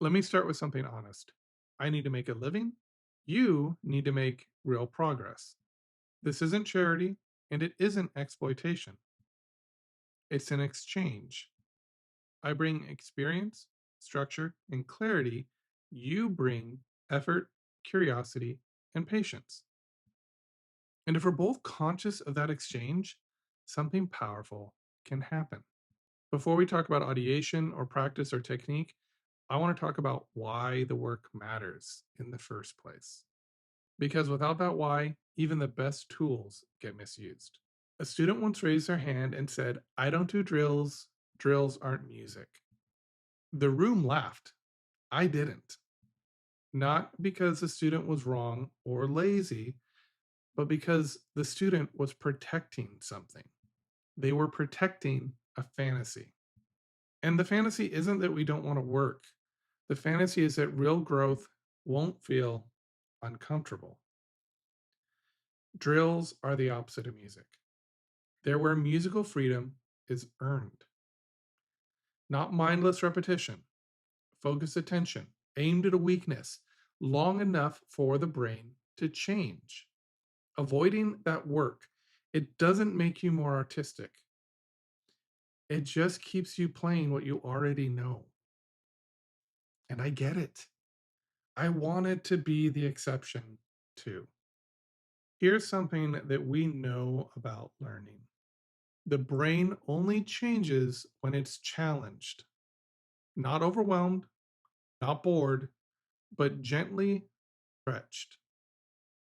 Let me start with something honest. I need to make a living. You need to make real progress. This isn't charity and it isn't exploitation. It's an exchange. I bring experience, structure, and clarity. You bring effort, curiosity, and patience. And if we're both conscious of that exchange, something powerful can happen. Before we talk about audiation or practice or technique, I want to talk about why the work matters in the first place. Because without that why, even the best tools get misused. A student once raised their hand and said, I don't do drills. Drills aren't music. The room laughed. I didn't. Not because the student was wrong or lazy, but because the student was protecting something. They were protecting a fantasy. And the fantasy isn't that we don't want to work. The fantasy is that real growth won't feel uncomfortable. Drills are the opposite of music. They're where musical freedom is earned. Not mindless repetition, focused attention, aimed at a weakness, long enough for the brain to change. Avoiding that work, it doesn't make you more artistic. It just keeps you playing what you already know. And I get it. I wanted to be the exception too. Here's something that we know about learning. The brain only changes when it's challenged, not overwhelmed, not bored, but gently stretched.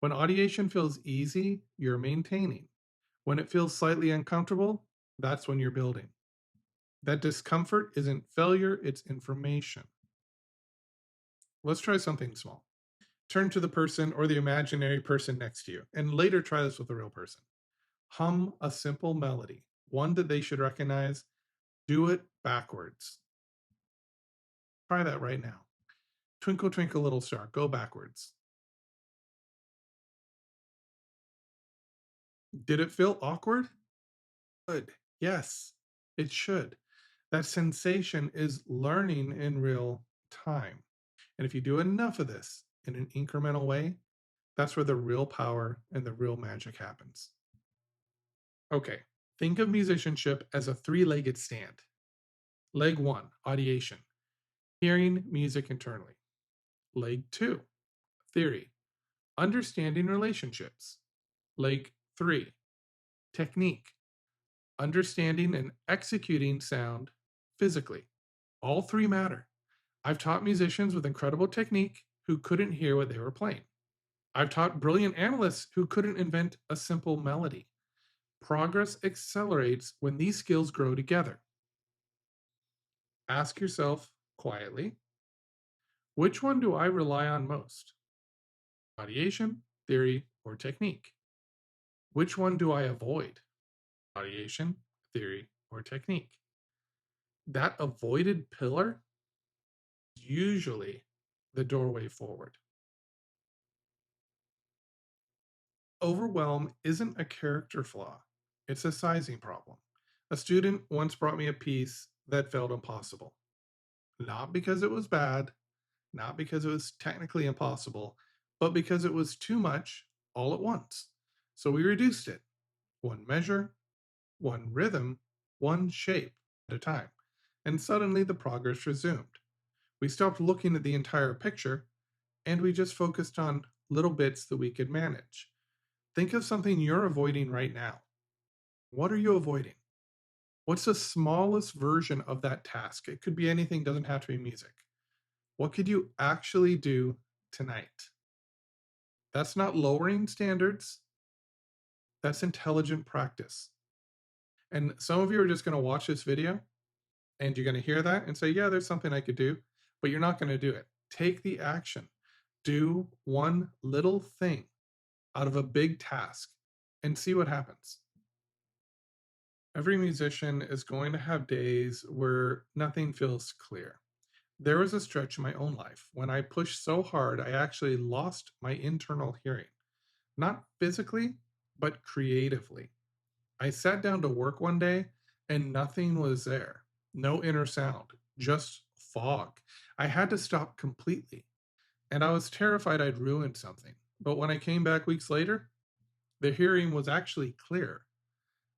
When audiation feels easy, you're maintaining. When it feels slightly uncomfortable, that's when you're building. That discomfort isn't failure, it's information. Let's try something small. Turn to the person or the imaginary person next to you, and later try this with a real person. Hum a simple melody, one that they should recognize. Do it backwards. Try that right now. Twinkle, twinkle, little star. Go backwards. Did it feel awkward? Good. Yes, it should. That sensation is learning in real time. And if you do enough of this in an incremental way, that's where the real power and the real magic happens. Okay, think of musicianship as a three-legged stand. Leg one, audiation, hearing music internally. Leg two, theory, understanding relationships. Leg three, technique, understanding and executing sound physically. All three matter. I've taught musicians with incredible technique who couldn't hear what they were playing. I've taught brilliant analysts who couldn't invent a simple melody. Progress accelerates when these skills grow together. Ask yourself quietly, which one do I rely on most? Audiation, theory, or technique? Which one do I avoid? Audiation, theory, or technique? That avoided pillar is usually the doorway forward. Overwhelm isn't a character flaw, it's a sizing problem. A student once brought me a piece that felt impossible. Not because it was bad, not because it was technically impossible, but because it was too much all at once. So we reduced it. One measure, one rhythm, one shape at a time. And suddenly the progress resumed. We stopped looking at the entire picture and we just focused on little bits that we could manage. Think of something you're avoiding right now. What are you avoiding? What's the smallest version of that task? It could be anything, doesn't have to be music. What could you actually do tonight? That's not lowering standards. That's intelligent practice. And some of you are just going to watch this video and you're going to hear that and say, yeah, there's something I could do, but you're not going to do it. Take the action. Do one little thing out of a big task and see what happens. Every musician is going to have days where nothing feels clear. There was a stretch in my own life when I pushed so hard I actually lost my internal hearing. Not physically, but creatively. I sat down to work one day and nothing was there. No inner sound, just fog. I had to stop completely, and I was terrified I'd ruined something. But when I came back weeks later, the hearing was actually clear.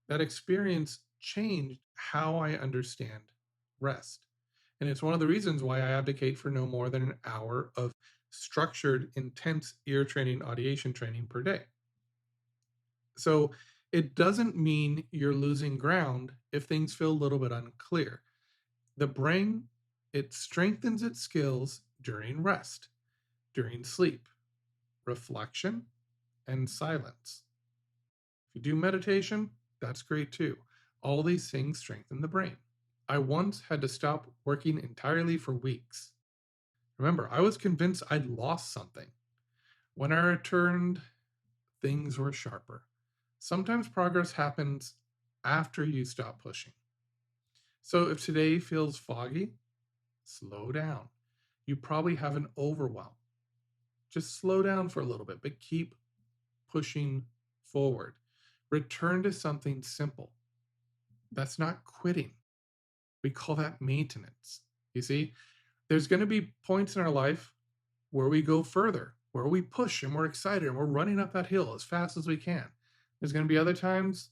That experience changed how I understand rest. And it's one of the reasons why I advocate for no more than an hour of structured, intense ear training, audiation training per day. So it doesn't mean you're losing ground if things feel a little bit unclear. The brain, it strengthens its skills during rest, during sleep, reflection, and silence. If you do meditation, that's great too. All these things strengthen the brain. I once had to stop working entirely for weeks. Remember, I was convinced I'd lost something. When I returned, things were sharper. Sometimes progress happens after you stop pushing. So if today feels foggy, slow down. You probably have an overwhelm. Just slow down for a little bit, but keep pushing forward. Return to something simple. That's not quitting. We call that maintenance. You see, there's going to be points in our life where we go further, where we push and we're excited and we're running up that hill as fast as we can. There's going to be other times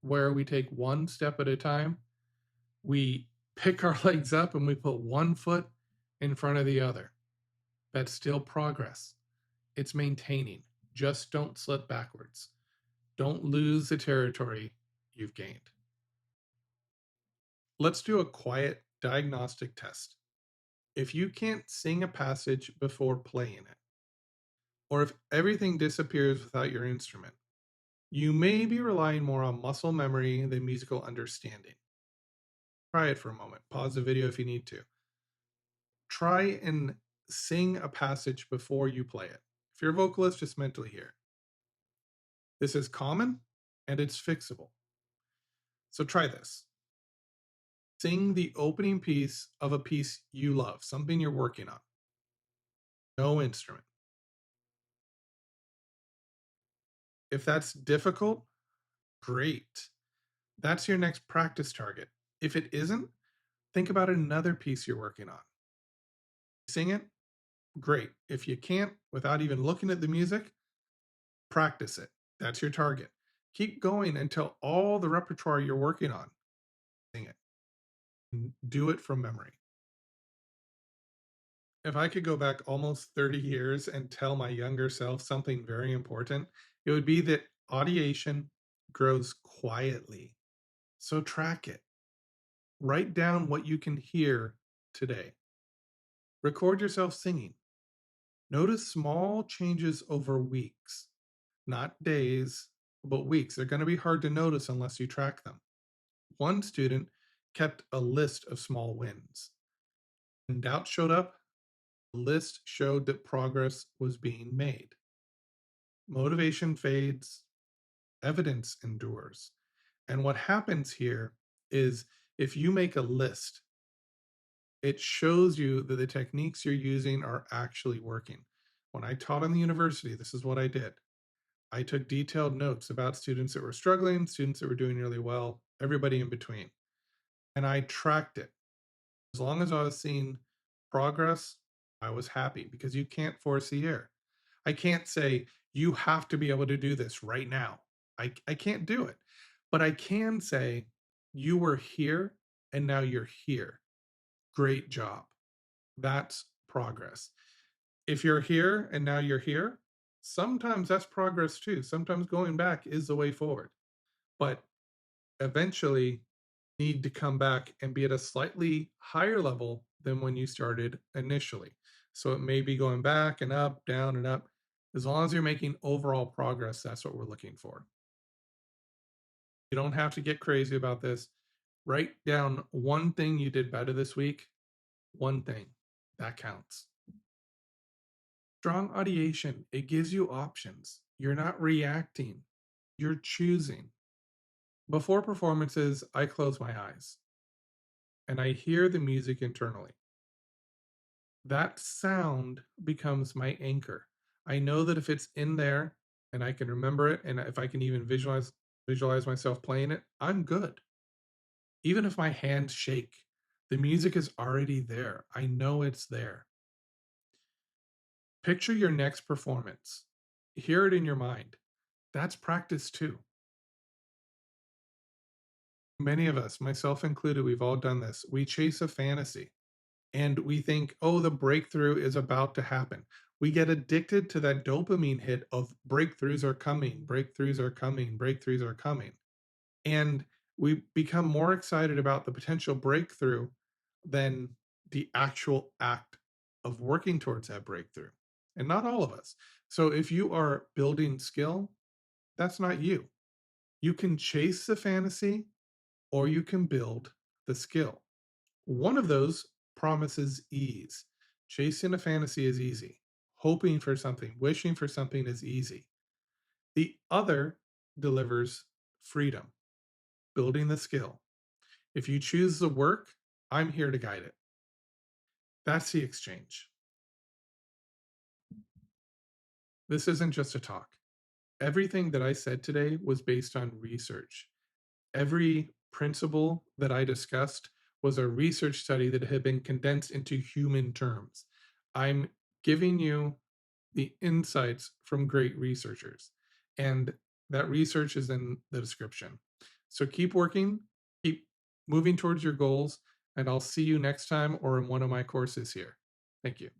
where we take one step at a time. We pick our legs up and we put one foot in front of the other. That's still progress. It's maintaining. Just don't slip backwards. Don't lose the territory you've gained. Let's do a quiet diagnostic test. If you can't sing a passage before playing it, or if everything disappears without your instrument, you may be relying more on muscle memory than musical understanding. Try it for a moment. Pause the video if you need to. Try and sing a passage before you play it. If you're a vocalist, just mentally hear. This is common and it's fixable. So try this. Sing the opening piece of a piece you love, something you're working on. No instrument. If that's difficult, great. That's your next practice target. If it isn't, think about another piece you're working on. Sing it, great. If you can't, without even looking at the music, practice it. That's your target. Keep going until all the repertoire you're working on, sing it. And do it from memory. If I could go back almost 30 years and tell my younger self something very important, it would be that audiation grows quietly. So track it. Write down what you can hear today. Record yourself singing. Notice small changes over weeks, not days, but weeks. They're going to be hard to notice unless you track them. One student kept a list of small wins. When doubt showed up, the list showed that progress was being made. Motivation fades, evidence endures. And what happens here is if you make a list, it shows you that the techniques you're using are actually working. When I taught in the university, this is what I did. I took detailed notes about students that were struggling, students that were doing really well, everybody in between. And I tracked it. As long as I was seeing progress, I was happy because you can't force the air. I can't say, you have to be able to do this right now. I can't do it. But I can say, you were here and now you're here. Great job. That's progress. If you're here and now you're here, sometimes that's progress too. Sometimes going back is the way forward. But eventually, need to come back and be at a slightly higher level than when you started initially. So it may be going back and up, down and up. As long as you're making overall progress, that's what we're looking for. You don't have to get crazy about this. Write down one thing you did better this week. One thing. That counts. Strong audiation, it gives you options. You're not reacting. You're choosing. Before performances, I close my eyes and I hear the music internally. That sound becomes my anchor. I know that if it's in there and I can remember it, and if I can even visualize myself playing it, I'm good. Even if my hands shake, The music is already there. I know it's there. Picture your next performance. Hear it in your mind. That's practice too. Many of us, myself included, we've all done this. We chase a fantasy and we think, oh, the breakthrough is about to happen. We get addicted to that dopamine hit of breakthroughs are coming, breakthroughs are coming, breakthroughs are coming. And we become more excited about the potential breakthrough than the actual act of working towards that breakthrough. And not all of us. So if you are building skill, that's not you. You can chase the fantasy or you can build the skill. One of those promises ease. Chasing a fantasy is easy. Hoping for something, wishing for something is easy. The other delivers freedom, building the skill. If you choose the work, I'm here to guide it. That's the exchange. This isn't just a talk. Everything that I said today was based on research. Every principle that I discussed was a research study that had been condensed into human terms. I'm giving you the insights from great researchers, and that research is in the description. So keep working, keep moving towards your goals, and I'll see you next time or in one of my courses here. Thank you.